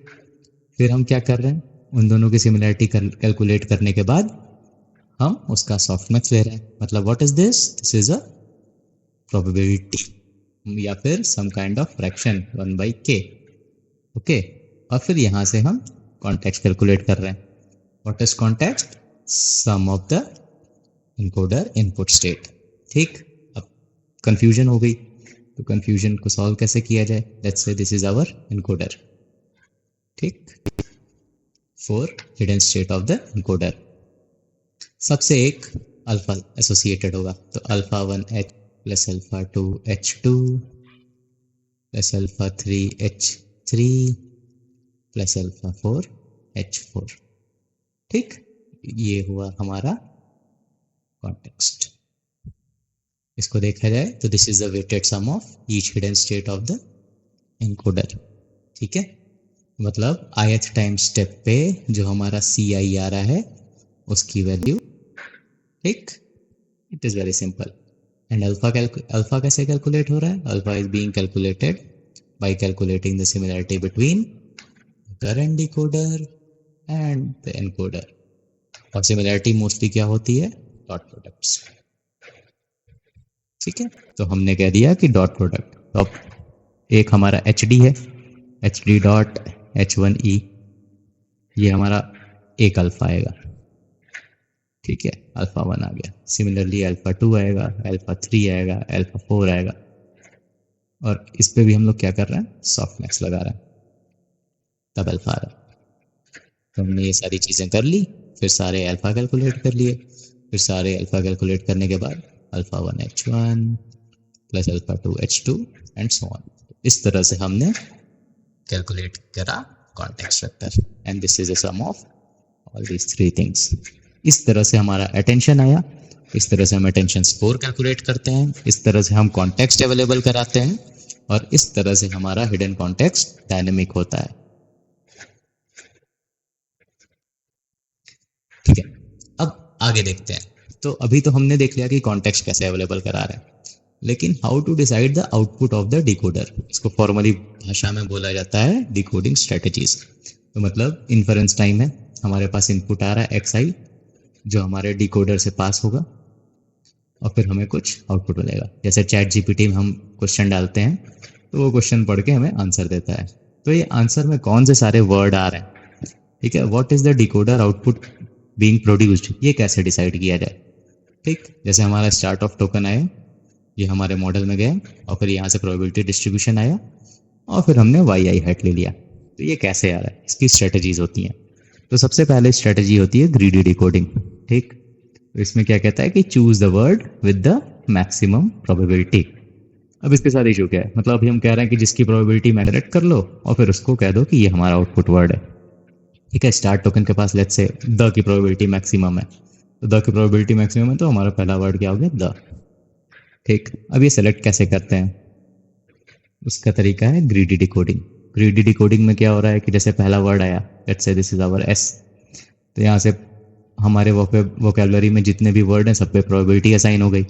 फिर हम क्या कर रहे हैं, उन दोनों की सिमिलैरिटी कैलकुलेट करने के बाद हम उसका सॉफ्टमैक्स ले रहे हैं। मतलब what is this? This is a probability या फिर some kind of fraction 1/k। Okay, और फिर यहां से हम कॉन्टेक्स्ट कैलकुलेट कर रहे हैं। What is context? Sum of the encoder input state. ठीक, अब confusion हो गई, तो confusion को solve कैसे किया जाए? Let's say this is our encoder. ठीक, for hidden state of the encoder सबसे एक अल्फा एसोसिएटेड होगा। तो alpha 1h plus alpha 2h2 plus alpha 3h3 plus alpha 4h4। ठीक, ये हुआ हमारा कॉन्टेक्स्ट। इसको देखा जाए तो this is the weighted sum of each hidden state of the encoder. ठीक है, मतलब ith टाइम स्टेप पे जो हमारा ci आ रहा है उसकी वैल्यू। ठीक, it is very simple. And alpha कैसे कैलकुलेट हो रहा है? Alpha is being calculated by calculating the similarity between current decoder and the encoder. और सिमिलैरिटी मोस्टली क्या होती है? Dot products. ठीक है, तो हमने कह दिया कि डॉट प्रोडक्ट। तो अब एक हमारा एच डी है, एच डी डॉट H1E, ये हमारा एक अल्फा आएगा, ठीक है, अल्फा 1 आ गया। सिमिलरली अल्फा 2 आएगा, अल्फा 3 आएगा, अल्फा 4 आएगा, और इस पे भी हम लोग क्या कर रहे हैं, सॉफ्टमैक्स लगा रहे हैं, तब अल्फा आ रहा है। तो हमने ये सारी चीज़ें कर ली, फिर सारे अल्फा कैलकुलेट कर लिए, फिर सारे अल्फा कैलकुलेट करने के बाद alpha 1 H1 plus alpha 2 H2 and so on. इस तरह से हमने कैलकुलेट करा context vector, and this is a sum of all these three things. इस तरह से हमारा अटेंशन आया, इस तरह से हम अटेंशन स्कोर कैलकुलेट करते हैं, इस तरह से हम कॉन्टेक्स्ट अवेलेबल कराते हैं, और इस तरह से हमारा हिडन कॉन्टेक्स्ट डायनेमिक होता है। ठीक है, अब आगे देखते हैं। तो अभी तो हमने देख लिया कि कॉन्टेक्स्ट कैसे अवेलेबल करा रहे हैं, लेकिन how to decide the output of the decoder, इसको फॉर्मली भाषा में बोला जाता है डिकोडिंग स्ट्रेटजीज। तो मतलब इन्फरेंस टाइम है, हमारे पास इनपुट आ रहा है xi, जो हमारे डिकोडर से पास होगा, और फिर हमें कुछ आउटपुट मिलेगा। जैसे चैट जीपीटी में हम क्वेश्चन डालते हैं, तो वो क्वेश्चन पढ़ के हमें आंसर देता है। तो ये आंसर में कौन से सारे वर्ड आ रहे हैं, ठीक है, what is the decoder output being produced, ये कैसे डिसाइड किया जाए। ठीक, जैसे हमारा स्टार्ट ऑफ टोकन आया, ये हमारे मॉडल में गया, और फिर यहाँ से प्रोबेबिलिटी डिस्ट्रीब्यूशन आया, और फिर हमने yi हैट ले लिया। तो ये कैसे आ रहा है, इसकी स्ट्रेटजीज होती हैं। तो सबसे पहले स्ट्रेटजी होती है ग्रीडी डिकोडिंग। ठीक, तो इसमें क्या कहता है कि choose the word with the maximum probability. अब इसके साथ इशू क्या है, मतलब अभी हम कह रहे हैं कि जिसकी प्रोबेबिलिटी मैक्सिमम कर लो, और फिर उसको कह दो कि ये हमारा आउटपुट वर्ड है। ठीक है, स्टार्ट टोकन के पास लेट्स से द की प्रोबेबिलिटी मैक्सिमम है, तो द की प्रोबेबिलिटी मैक्सिमम है, तो हमारा पहला वर्ड क्या हो गया, द। ठीक, अब ये सेलेक्ट कैसे करते हैं, उसका तरीका है ग्रीडी डिकोडिंग। ग्रीडी डिकोडिंग में क्या हो रहा है कि जैसे पहला वर्ड आया, let's say this is our S, तो यहाँ से हमारे वोकेबलरी में जितने भी वर्ड हैं सब पे प्रोबेबिलिटी असाइन हो गई।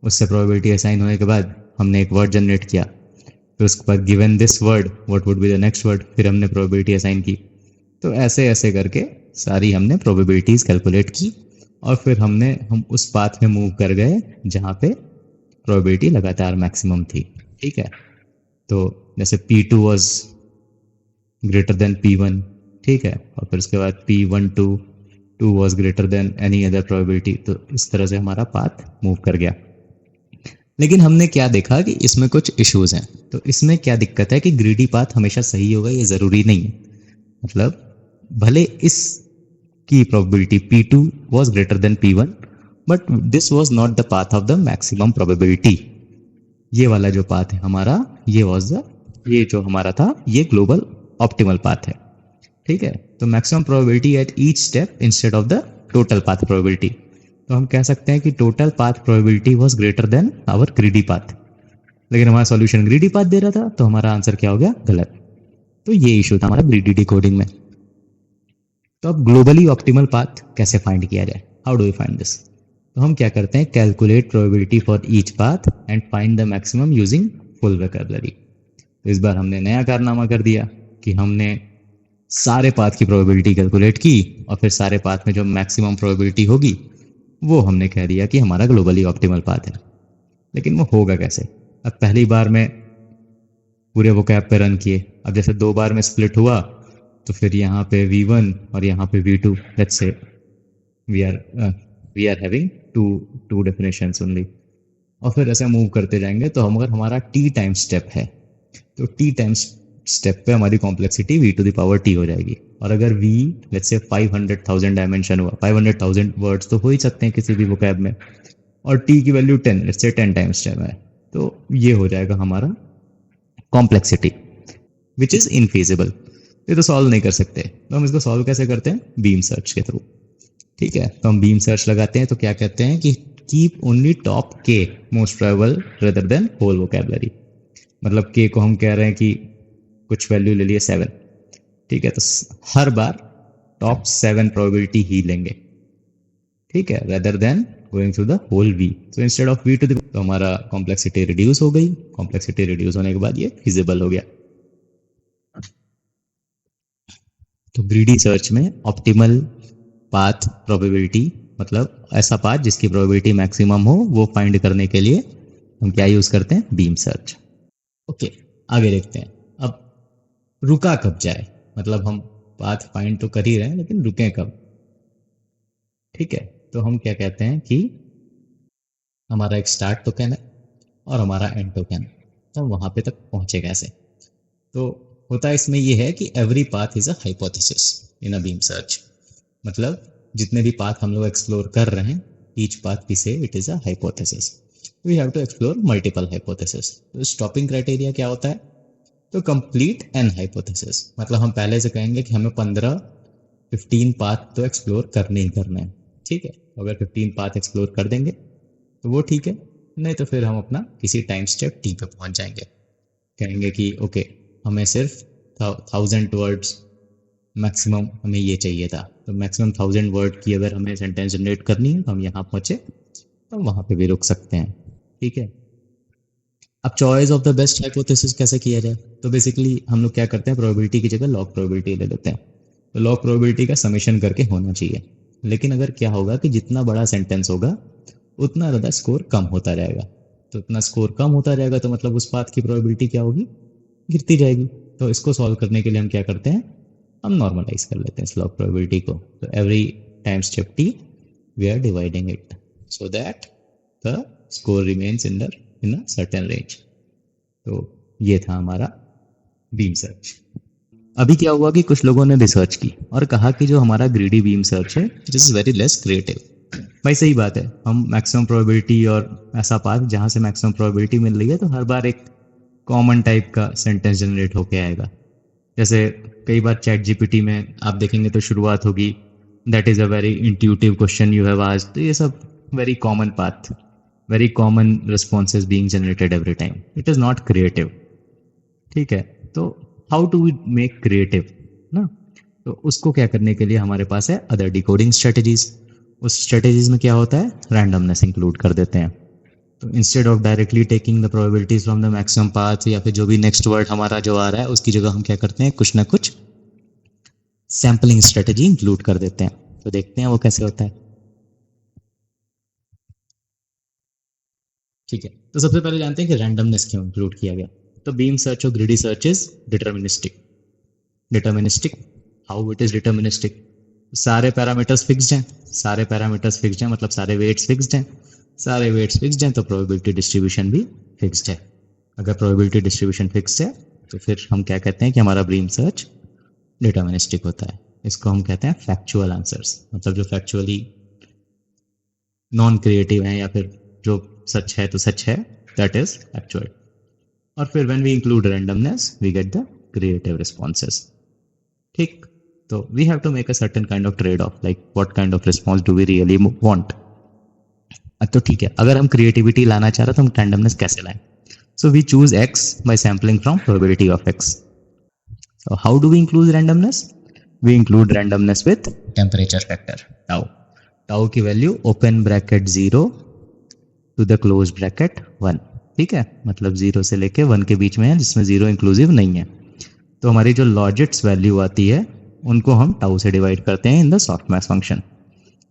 उससे प्रोबेबिलिटी असाइन होने के बाद हमने एक वर्ड जनरेट किया, फिर उसके बाद given this word what would be the next word, फिर हमने प्रोबेबिलिटी असाइन की। तो ऐसे ऐसे करके सारी हमने प्रोबेबिलिटीज कैलकुलेट की, और फिर हम उस पाथ में मूव कर गए जहाँ पे प्रोबेबिलिटी लगातार मैक्सिमम थी। ठीक है, तो जैसे P2 was greater than P1, ठीक है, और फिर उसके बाद P12 was greater than any other probability. तो इस तरह से हमारा पाथ मूव कर गया। लेकिन हमने क्या देखा कि इसमें कुछ इश्यूज हैं। तो इसमें क्या दिक्कत है कि ग्रीडी पाथ हमेशा सही होगा ये ज़रूरी नहीं है। मतलब भले इस की probability P2 was greater than P1, but this was not the path of the maximum probability. ये वाला जो पाथ है हमारा, ये जो हमारा था, ये ग्लोबल ऑप्टिमल पाथ है। ठीक है, तो maximum probability at each step instead of the total path probability. तो हम कह सकते हैं कि total path probability was greater than our greedy path, लेकिन हमारा सॉल्यूशन ग्रीडी पाथ दे रहा था, तो हमारा आंसर क्या हो गया, गलत। तो ये इशू था हमारा ग्रीडी डिकोडिंग में। तो अब ग्लोबली ऑप्टिमल पाथ कैसे फाइंड किया जाए, how do we find this. तो हम क्या करते हैं, calculate probability for each path and find the maximum using full vocabulary. तो इस बार हमने नया कारनामा कर दिया कि हमने सारे पाथ की प्रोबेबिलिटी कैलकुलेट की, और फिर सारे पाथ में जो मैक्सिमम प्रोबेबिलिटी होगी वो हमने कह दिया कि हमारा ग्लोबली ऑप्टिमल पाथ है। लेकिन वो होगा कैसे। अब पहली बार में पूरे वोकैब पे रन किए, अब जैसे 2 बार में स्प्लिट हुआ, तो फिर यहाँ पे V1 और यहाँ पे V2, let's say we are having two definitions only, और फिर ऐसे मूव करते जाएंगे। तो अगर हमारा t टाइम स्टेप है, तो t टाइम स्टेप पे हमारी कॉम्प्लेक्सिटी v⁻t हो जाएगी। और अगर v लेट्स से 500,000 डायमेंशन हुआ, 500,000 वर्ड्स तो हो ही सकते हैं किसी भी वोकैब में, और t की value 10, let's say 10 time step है, तो ये हो जाएगा हमारा कॉम्प्लेक्सिटी विच इज इनफीजिबल। ये तो सॉल्व नहीं कर सकते। तो हम इसको सॉल्व कैसे करते हैं, बीम सर्च के थ्रू। ठीक है, तो हम बीम सर्च लगाते हैं, तो क्या कहते हैं कि keep only top k most probable rather than whole vocabulary. मतलब k को हम कह रहे हैं कि कुछ वैल्यू ले लिए 7, ठीक है, तो हर बार टॉप 7 प्रोबेबिलिटी ही लेंगे, ठीक है, rather than going through the whole v। तो instead of v to the, तो हमारा कॉम्प्लेक्सिटी रिड्यूस हो गई। कॉम्प्लेक्सिटी रिड्यूस होने के बाद ये फिजिबल हो गया। तो ग्रीडी सर्च में ऑप्टिमल पाथ प्रोबेबिलिटी, मतलब ऐसा पाथ जिसकी प्रोबेबिलिटी मैक्सिमम हो, वो फाइंड करने के लिए हम क्या यूज करते हैं, बीम सर्च। ओके, आगे देखते हैं। अब रुका कब जाए, मतलब हम पाथ फाइंड तो कर ही रहे हैं लेकिन रुके कब। ठीक है, तो हम क्या कहते हैं कि हमारा एक स्टार्ट टोकन है और हमारा एंड टोकन है, तो हम वहां पे तक पहुंचे कैसे। तो होता इसमें ये है कि every path is a hypothesis in a beam search, मतलब जितने भी पाथ हम लोग एक्सप्लोर कर रहे हैं, each path we say it is a hypothesis, we have to explore multiple hypothesis. तो स्टॉपिंग क्राइटेरिया क्या होता है, तो कंप्लीट एन हाइपोथेसिस, मतलब हम पहले से कहेंगे कि हमें 15-15 पाथ तो एक्सप्लोर करने ही करने हैं। ठीक है, अगर 15 पाथ एक्सप्लोर कर देंगे तो वो ठीक है, नहीं तो फिर हम अपना किसी टाइम स्टेप टी पे पहुंच जाएंगे, कहेंगे कि ओके हमें सिर्फ 1000 वर्ड्स मैक्सिमम हमें ये चाहिए था, तो मैक्सिमम 1000 वर्ड की अगर हमें सेंटेंस जनरेट करनी है तो हम यहाँ पहुंचे, तो वहां पे भी रुक सकते हैं। ठीक है, अब choice of the best hypothesis कैसे किया जाए, तो बेसिकली हम लोग क्या करते हैं, प्रोबेबिलिटी की जगह लॉग प्रोबेबिलिटी ले लेते हैं। तो लॉग प्रोबेबिलिटी का समेशन करके होना चाहिए, लेकिन अगर क्या होगा कि जितना बड़ा सेंटेंस होगा उतना ज़्यादा स्कोर कम होता जाएगा, तो उतना स्कोर कम होता जाएगा तो मतलब उस पाथ की प्रोबेबिलिटी क्या होगी, गिरती जाएगी। तो इसको सॉल्व करने के लिए हम क्या करते हैं, हम नॉर्मलाइज कर लेते हैं इस लॉग प्रोबेबिलिटी को। तो every time step t we are dividing it so that the score remains in a certain range. तो ये था हमारा बीम सर्च। अभी क्या हुआ कि कुछ लोगों ने रिसर्च की और कहा कि जो हमारा ग्रीडी बीम सर्च है this is very less creative. भाई सही बात है, हम मैक्सिमम प्रोबेबिलिटी और ऐसा पाथ जहां से मैक्सिमम प्रोबेबिलिटी मिल रही है तो हर बार एक कॉमन टाइप का सेंटेंस जनरेट होके आएगा। जैसे कई बार चैट जीपीटी में आप देखेंगे तो शुरुआत होगी that is a very intuitive question you have asked, तो ये सब very common path, very common responses being generated every time, it is not creative. ठीक है, तो how to we make creative ना, तो उसको क्या करने के लिए हमारे पास है अदर डिकोडिंग स्ट्रेटजीज। उस स्ट्रेटजीज में क्या होता है, रैंडमनेस इंक्लूड कर देते हैं। तो instead of directly taking the probabilities from the maximum path या फिर जो भी नेक्स्ट वर्ड हमारा जो आ रहा है उसकी जगह हम क्या करते हैं, कुछ ना कुछ सैम्पलिंग स्ट्रेटजी इंक्लूड कर देते हैं। तो देखते हैं वो कैसे होता है। ठीक है, तो सबसे पहले जानते हैं कि रैंडमनेस क्यों इंक्लूड किया गया। तो बीम सर्च और greedy search is deterministic. Deterministic, how it is deterministic, सारे पैरामीटर्स फिक्स्ड हैं, सारे पैरामीटर्स फिक्स्ड हैं मतलब सारे वेट्स फिक्स्ड हैं, सारे वेट्स फिक्स्ड हैं तो प्रोबेबिलिटी डिस्ट्रीब्यूशन भी फिक्स्ड है। अगर प्रोबेबिलिटी डिस्ट्रीब्यूशन फिक्स्ड है तो फिर हम क्या कहते हैं कि हमारा बीम सर्च डिटर्मिनिस्टिक होता है। इसको हम कहते हैं फैक्चुअल आंसर्स, मतलब जो फैक्चुअली नॉन क्रिएटिव हैं या फिर जो सच है तो सच है, दैट इज फैक्चुअल। और फिर when we include randomness we get the creative responses. ठीक, तो we have to make a certain kind of trade off, like what kind of response do we really want. तो ठीक है, अगर हम creativity लाना चाह रहे हैं तो हम रैंडमनेस कैसे लाएं। So we choose X by sampling from probability of X. So how do we include randomness, we include randomness with temperature factor tau. Tau की value open bracket 0 to the close bracket 1। ठीक है, मतलब 0 से लेके 1 के बीच में है जिसमें 0 इंक्लूसिव नहीं है। तो हमारी जो लॉजिट्स वैल्यू आती है उनको हम टाउ से डिवाइड करते हैं in the softmax function.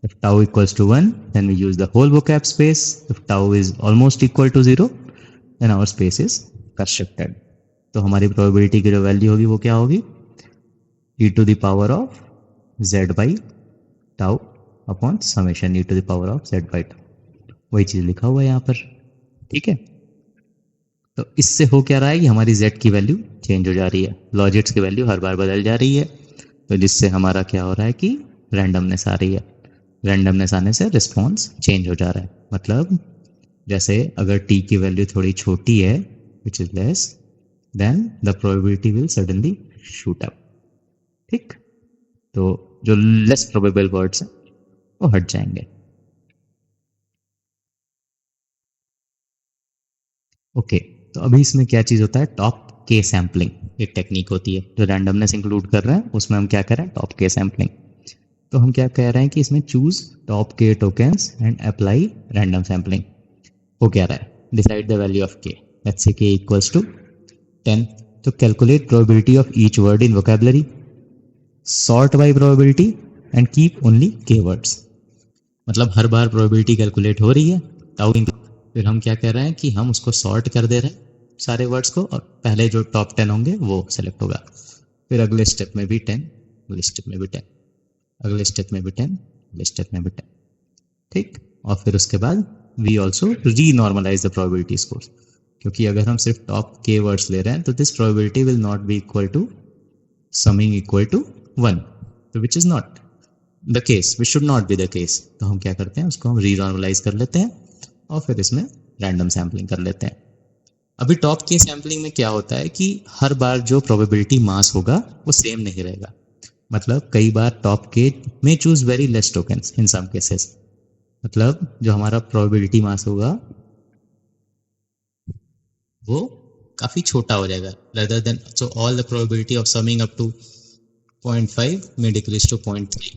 If tau equals to 1, then we use the whole vocab space. If tau is almost equal to 0, then our space is constricted. तो हमारी प्रोबेबिलिटी की जो वैल्यू होगी वो क्या होगी, e to the power of z by tau upon summation e to the power of z by tau। वही चीज लिखा हुआ है यहाँ पर। ठीक है, तो इससे हो क्या रहा है कि हमारी z की वैल्यू चेंज हो जा रही है, लॉजिट्स की वैल्यू हर बार बदल जा रही है, तो जिससे हमारा क्या हो रहा है कि रैंडमनेस आ रही है। रैंडमनेस आने से रिस्पॉन्स चेंज हो जा रहा है, मतलब जैसे अगर t की वैल्यू थोड़ी छोटी है which is less, then the probability will suddenly shoot up. ठीक, तो जो लेस प्रोबेबल वर्ड्स हैं वो हट जाएंगे। ओके, तो अभी इसमें क्या चीज होता है, टॉप के सैम्पलिंग एक टेक्निक होती है। जो रैंडमनेस इंक्लूड कर रहे हैं उसमें हम क्या कर रहे हैं, टॉप के सैम्पलिंग। तो हम क्या कह रहे हैं कि इसमें चूज टॉप के tokens and apply random sampling. वो क्या रहा है, डिसाइड द वैल्यू ऑफ के, लेट्स से के इक्वल्स टू 10। तो calculate probability of each word in vocabulary, sort by probability and keep only के वर्ड्स। मतलब हर बार प्रोबेबिलिटी कैलकुलेट हो रही है टाउ, फिर हम क्या कह रहे हैं कि हम उसको सॉर्ट कर दे रहे हैं सारे वर्ड्स को, और पहले जो टॉप 10 होंगे वो सेलेक्ट होगा। फिर अगले स्टेप में भी 10, अगले स्टेप में भी 10, अगले स्टेप में भी 10, अगले स्टेप में भी 10, ठीक। और फिर उसके बाद वी ऑल्सो री नॉर्मलाइज द प्रोबेबिलिटी स्कोर, क्योंकि अगर हम सिर्फ टॉप के वर्ड्स ले रहे हैं तो this probability will not be equal to something equal to 1, तो which is not the case, which should not be the case. तो हम क्या करते हैं, उसको हम री नॉर्मलाइज कर लेते हैं और फिर इसमें रैंडम सैम्पलिंग कर लेते हैं। अभी टॉप के सैम्पलिंग में क्या होता है कि हर बार जो प्रोबेबिलिटी मास होगा वो सेम नहीं रहेगा, मतलब कई बार टॉप के में चूज वेरी लेस टोकन्स इन सम केसेस, मतलब जो हमारा प्रोबेबिलिटी मास होगा वो काफी छोटा हो जाएगा, rather than so all the probability of summing up to 0.5 may decrease to 0.3।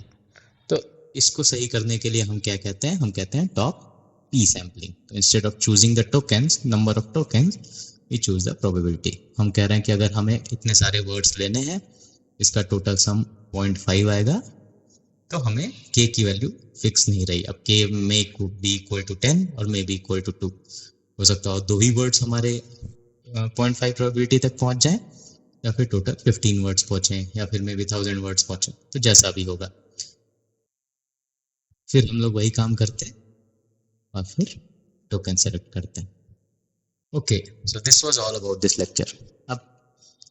तो इसको सही करने के लिए हम क्या कहते हैं, हम कहते हैं टॉप पी सैम्पलिंग। तो instead of choosing the tokens, number of tokens, we choose the probability. हम कह रहे हैं कि अगर हमें इतने सारे वर्ड्स लेने हैं, इसका टोटल सम 0.5 आएगा, तो हमें k की वैल्यू फिक्स नहीं रही। अब k may be equal to 10 और मे बी इक्वल टू 2 हो सकता है, दो ही वर्ड्स हमारे 0.5 प्रोबेबिलिटी तक पहुंच जाए, या फिर टोटल 15 वर्ड्स पहुंचे, या फिर मे बी 1000 वर्ड्स पहुंचे, तो जैसा भी होगा। फिर हम लोग वही काम करते हैं और फिर टोकन सेलेक्ट करते हैं। Okay, so this was all about this lecture. अब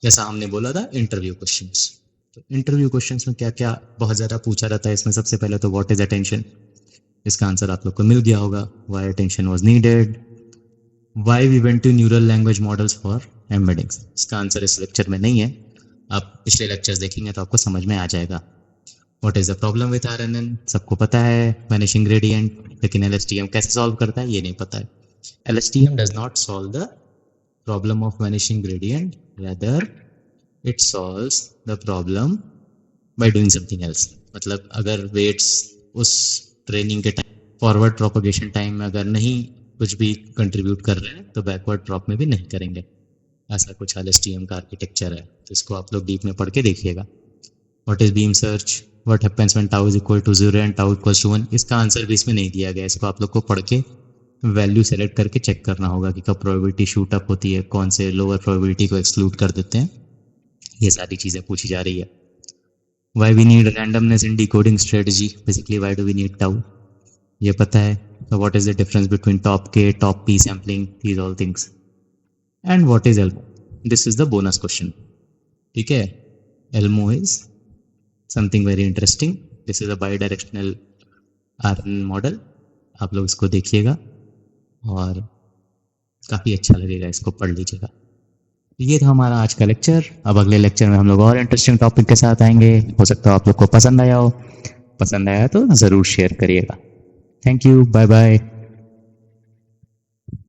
जैसा हमने बोला था इंटरव्यू क्वेश्चंस, तो इंटरव्यू क्वेश्चंस में क्या क्या बहुत ज़्यादा पूछा जाता है इसमें। सबसे पहले तो व्हाट इज अटेंशन, इसका आंसर आप लोग को मिल गया होगा। Why attention was needed, why we went to neural language models for embeddings, इसका आंसर इस लेक्चर में नहीं है, आप पिछले लेक्चर्स देखेंगे तो आपको समझ में आ जाएगा। What is the problem with RNN, सबको पता है, वैनिशिंग ग्रेडियंट, लेकिन एलएसटीएम कैसे सॉल्व करता है ये नहीं पता है। LSTM does not solve the problem of vanishing gradient, rather it solves the problem by doing something else. मतलब अगर वेट्स उस ट्रेनिंग के टाइम, फॉरवर्ड प्रोपगेशन टाइम में अगर नहीं कुछ भी कंट्रीब्यूट कर रहे हैं तो बैकवर्ड ड्रॉप में भी नहीं करेंगे। ऐसा कुछ एलएसटीएम का आर्किटेक्चर है, तो इसको आप लोग डीप में पढ़ के देखिएगा। What is beam search, what happens when tau is equal to 0 and tau equals to 1, इसका आंसर भी इसमें नहीं दिया गया। इसको आप लोग को पढ़ के वैल्यू सेलेक्ट करके चेक करना होगा कि कब प्रोबेबिलिटी शूट अप होती है, कौन से लोअर प्रोबेबिलिटी को एक्सक्लूड कर देते हैं, ये सारी चीज़ें पूछी जा रही है। Why we need randomness in decoding strategy, basically why do we need tau, ये पता है। So what is the difference between top K, top P sampling, these all things. And what is ELMO? This is the bonus question. ठीक है, ELMO is something very interesting. This is a bidirectional RNN model. आप लोग इसको देखिएगा और काफ़ी अच्छा लगेगा, इसको पढ़ लीजिएगा। ये था हमारा आज का लेक्चर। अब अगले लेक्चर में हम लोग और इंटरेस्टिंग टॉपिक के साथ आएंगे। हो सकता है आप लोग को पसंद आया हो, पसंद आया तो ज़रूर शेयर करिएगा। Thank you. Bye bye.